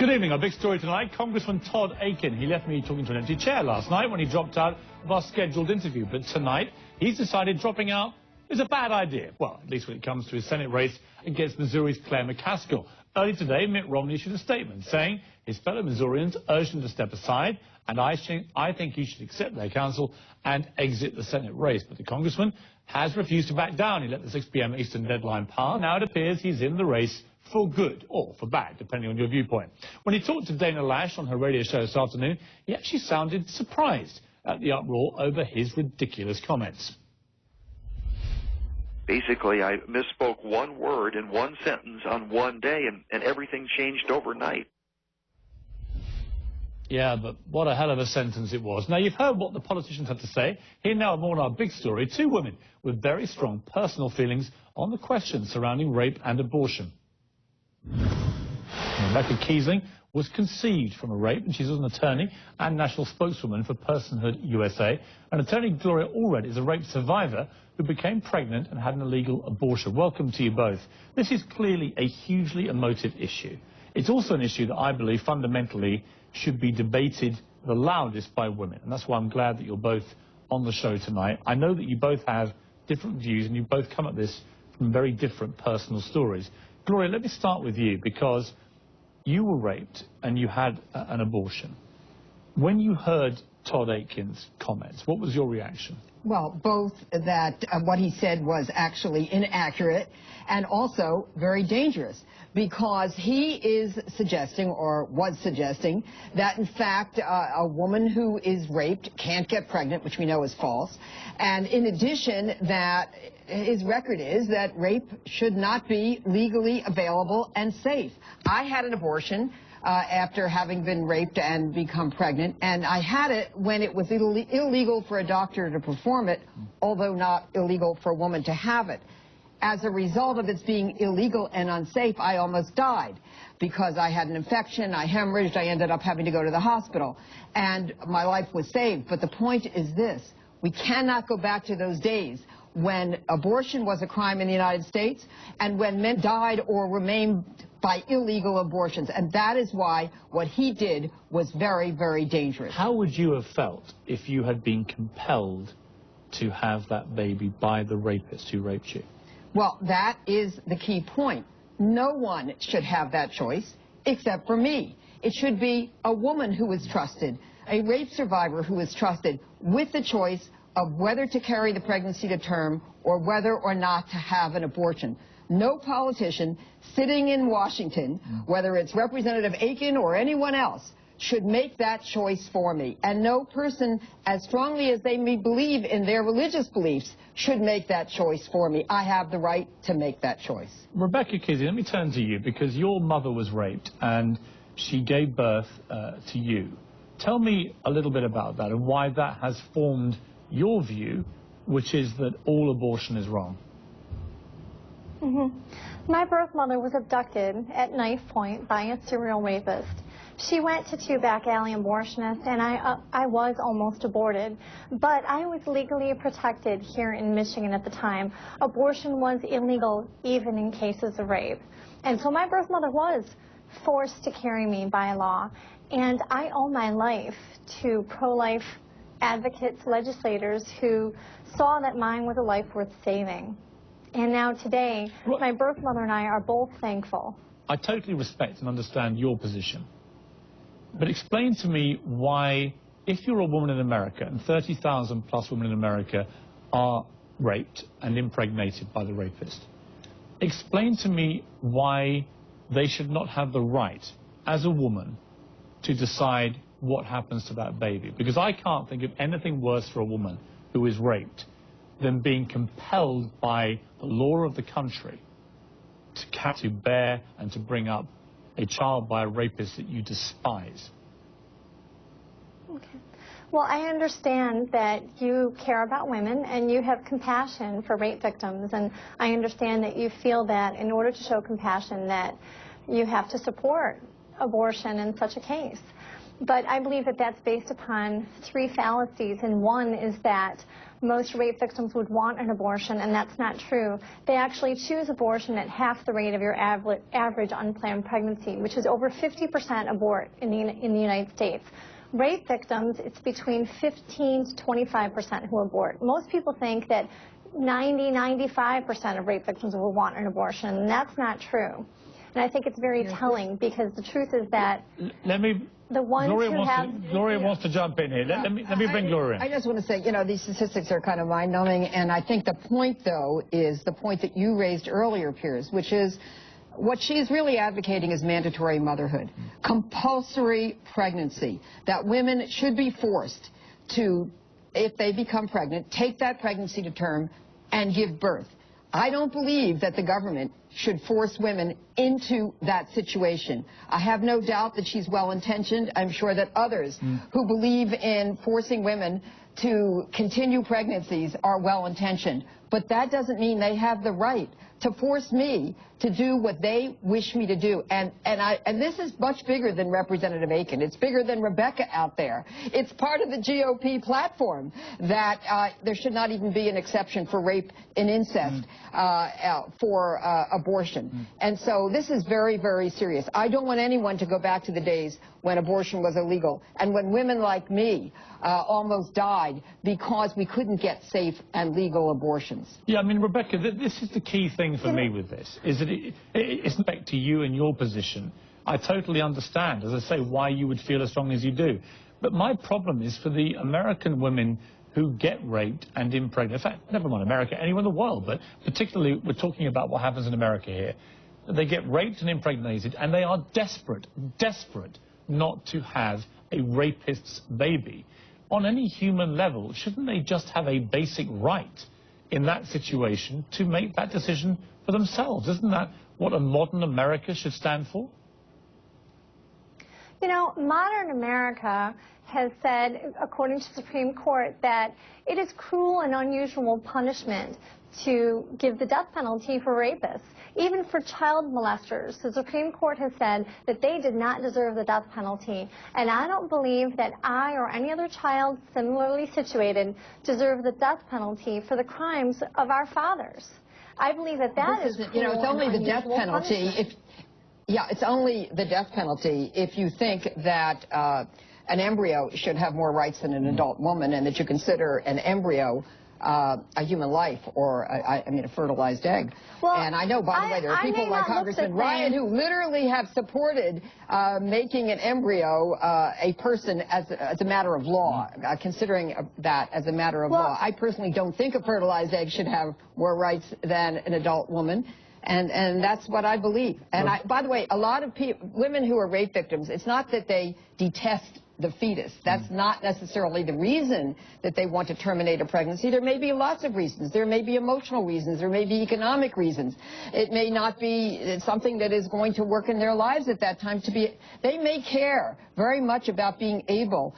Good evening. Our big story tonight, Congressman Todd Akin. He left me talking to an empty chair last night when he dropped out of our scheduled interview. But tonight, he's decided dropping out is a bad idea. Well, at least when it comes to his Senate race against Missouri's Claire McCaskill. Early today, Mitt Romney issued a statement saying his fellow Missourians urged him to step aside, and I think he should accept their counsel and exit the Senate race. But the congressman has refused to back down. He let the 6 p.m. Eastern deadline pass. Now it appears he's in the race for good, or for bad, depending on your viewpoint. When he talked to Dana Lash on her radio show this afternoon, he actually sounded surprised at the uproar over his ridiculous comments. Basically, I misspoke one word in one sentence on one day, and everything changed overnight. Yeah, but what a hell of a sentence it was. Now, you've heard what the politicians had to say. Here now, more on our big story, two women with very strong personal feelings on the questions surrounding rape and abortion. Rebecca Kiessling was conceived from a rape, and she's an attorney and national spokeswoman for Personhood USA. And attorney Gloria Allred is a rape survivor who became pregnant and had an illegal abortion. Welcome to you both. This is clearly a hugely emotive issue. It's also an issue that I believe fundamentally should be debated the loudest by women. And that's why I'm glad that you're both on the show tonight. I know that you both have different views and you both come at this from very different personal stories. Gloria, let me start with you, because you were raped and you had an abortion. When you heard Todd Akin's comments, what was your reaction? Well, both that what he said was actually inaccurate and also very dangerous, because he is suggesting, or was suggesting, that in fact a woman who is raped can't get pregnant, which we know is false. And in addition, that his record is that rape should not be legally available and safe. I had an abortion after having been raped and become pregnant, and I had it when it was illegal for a doctor to perform it, although not illegal for a woman to have it. As a result of its being illegal and unsafe, I almost died because I had an infection, I hemorrhaged, I ended up having to go to the hospital, and my life was saved. But the point is this: we cannot go back to those days when abortion was a crime in the United States and when men died or remained by illegal abortions. And that is why what he did was very, very dangerous. How would you have felt if you had been compelled to have that baby by the rapist who raped you? Well, that is the key point. No one should have that choice except for me. It should be a woman who is trusted, a rape survivor who is trusted, with the choice of whether to carry the pregnancy to term or whether or not to have an abortion. No politician sitting in Washington, whether it's Representative Akin or anyone else, should make that choice for me. And no person, as strongly as they may believe in their religious beliefs, should make that choice for me. I have the right to make that choice. Rebecca Kiessling, let me turn to you, because your mother was raped and she gave birth to you. Tell me a little bit about that and why that has formed your view, which is that all abortion is wrong. My birth mother was abducted at knife point by a serial rapist. She went to two back alley abortionists, and I was almost aborted. But I was legally protected here in Michigan at the time. Abortion was illegal even in cases of rape. And so my birth mother was forced to carry me by law. And I owe my life to pro-life advocates, legislators who saw that mine was a life worth saving. And now today, my birth mother and I are both thankful. I totally respect and understand your position. But explain to me why, if you're a woman in America, and 30,000 plus women in America are raped and impregnated by the rapist, explain to me why they should not have the right, as a woman, to decide what happens to that baby. Because I can't think of anything worse for a woman who is raped than being compelled by the law of the country to bear and to bring up a child by a rapist that you despise. Okay. Well, I understand that you care about women and you have compassion for rape victims, and I understand that you feel that in order to show compassion that you have to support abortion in such a case. But I believe that that's based upon three fallacies, and one is that most rape victims would want an abortion, and that's not true. They actually choose abortion at half the rate of your average unplanned pregnancy, which is over 50% abort in the United States. Rape victims, it's between 15 to 25% who abort. Most people think that 95% of rape victims will want an abortion, and that's not true. And I think it's very telling, because the truth is that the ones Gloria wants to jump in here. Let me bring Gloria in. I just want to say, you know, these statistics are kind of mind-numbing, and I think the point, though, is the point that you raised earlier, Piers, which is what she's really advocating is mandatory motherhood, compulsory pregnancy, that women should be forced to, if they become pregnant, take that pregnancy to term and give birth. I don't believe that the government should force women into that situation. I have no doubt that she's well-intentioned. I'm sure that others who believe in forcing women to continue pregnancies are well-intentioned. But that doesn't mean they have the right to force me to do what they wish me to do. And this is much bigger than Representative Aiken. It's bigger than Rebecca out there. It's part of the GOP platform that there should not even be an exception for rape and incest for abortion. And so this is very, very serious. I don't want anyone to go back to the days when abortion was illegal and when women like me almost died because we couldn't get safe and legal abortions. Yeah, I mean, Rebecca, this is the key thing for me with this, is that it's back to you and your position. I totally understand, as I say, why you would feel as strongly as you do. But my problem is for the American women who get raped and impregnate. In fact, never mind America, anywhere in the world, but particularly we're talking about what happens in America here. They get raped and impregnated, and they are desperate not to have a rapist's baby. On any human level, shouldn't they just have a basic right in that situation to make that decision for themselves? Isn't that what a modern America should stand for? You know, modern America has said, according to the Supreme Court, that it is cruel and unusual punishment to give the death penalty for rapists, even for child molesters. The Supreme Court has said that they did not deserve the death penalty. And I don't believe that I or any other child similarly situated deserve the death penalty for the crimes of our fathers. I believe that that is cruel. You know, it's only the death penalty punishment. it's only the death penalty if you think that an embryo should have more rights than an adult woman, and that you consider an embryo a human life, or I mean a fertilized egg. Well, and I know, by the way, there are people like Congressman Ryan who literally have supported making an embryo a person as a matter of law, considering that as a matter of law. I personally don't think a fertilized egg should have more rights than an adult woman. And that's what I believe. And by the way, a lot of women who are rape victims, it's not that they detest the fetus. That's not necessarily the reason that they want to terminate a pregnancy. There may be lots of reasons. There may be emotional reasons. There may be economic reasons. It may not be something that is going to work in their lives at that time. They may care very much about being able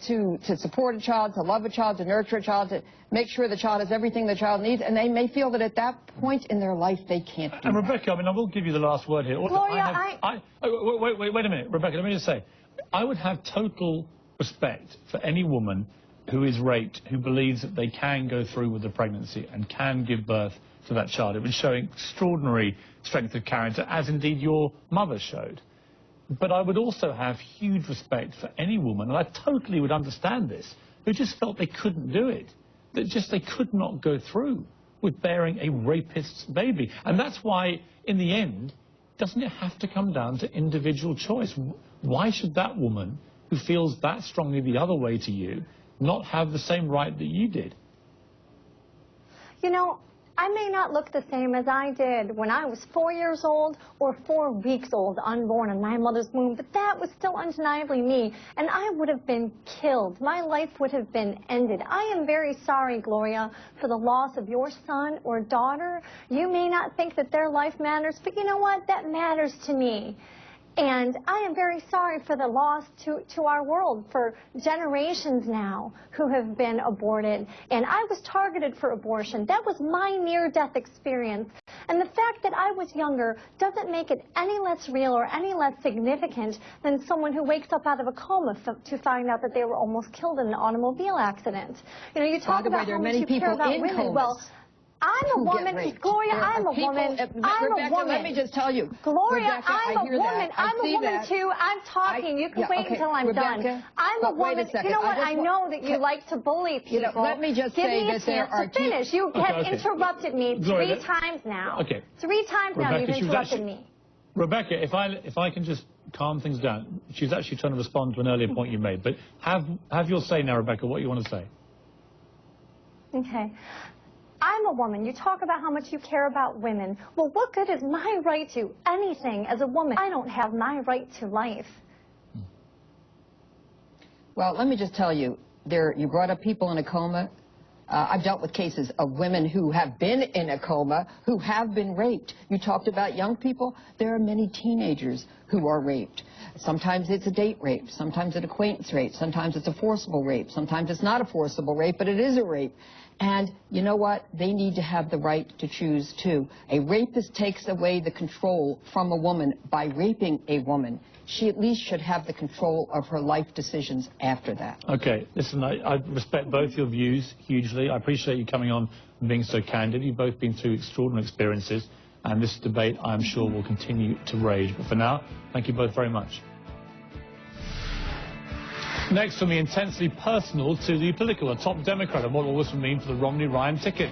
to support a child, to love a child, to nurture a child, to make sure the child has everything the child needs, and they may feel that at that point in their life they can't do And that. Rebecca, I mean, I will give you the last word here. Gloria, wait a minute, Rebecca, let me just say, I would have total respect for any woman who is raped, who believes that they can go through with the pregnancy and can give birth to that child. It would show extraordinary strength of character, as indeed your mother showed. But I would also have huge respect for any woman, and I totally would understand this, who just felt they couldn't do it, that just they could not go through with bearing a rapist's baby. And that's why, in the end, doesn't it have to come down to individual choice? Why should that woman, who feels that strongly the other way to you, not have the same right that you did? You know, I may not look the same as I did when I was 4 years old or 4 weeks old, unborn in my mother's womb, but that was still undeniably me, and I would have been killed. My life would have been ended. I am very sorry, Gloria, for the loss of your son or daughter. You may not think that their life matters, but you know what? That matters to me. And I am very sorry for the loss to our world, for generations now who have been aborted. And I was targeted for abortion. That was my near-death experience. And the fact that I was younger doesn't make it any less real or any less significant than someone who wakes up out of a coma to find out that they were almost killed in an automobile accident. You know, you talk about how much you care about women. Well, I'm a woman, Gloria, I'm a woman, I'm a woman. Let me just tell you. Gloria, Rebecca, I'm a woman, I'm a woman too, I'm talking, you can wait until I'm done. I'm a woman, you know what, I know that you like to bully people. Let me just say that there are Give me a chance to finish. You have interrupted me Gloria, 3 times now. Okay. 3 times now you've interrupted me. Rebecca, if I can just calm things down, she's actually trying to respond to an earlier point you made, but have your say now, Rebecca, what you want to say. Okay. I'm a woman. You talk about how much you care about women. Well, what good is my right to anything as a woman? I don't have my right to life. Well, let me just tell you, you brought up people in a coma. I've dealt with cases of women who have been in a coma, who have been raped. You talked about young people. There are many teenagers who are raped. Sometimes it's a date rape. Sometimes it's an acquaintance rape. Sometimes it's a forcible rape. Sometimes it's not a forcible rape, but it is a rape. And you know what? They need to have the right to choose, too. A rapist takes away the control from a woman by raping a woman. She at least should have the control of her life decisions after that. Okay, listen, I respect both your views hugely. I appreciate you coming on and being so candid. You've both been through extraordinary experiences, and this debate, I'm sure, will continue to rage. But for now, thank you both very much. Next, from the intensely personal to the political, a top Democrat, and what all this would mean for the Romney-Ryan ticket.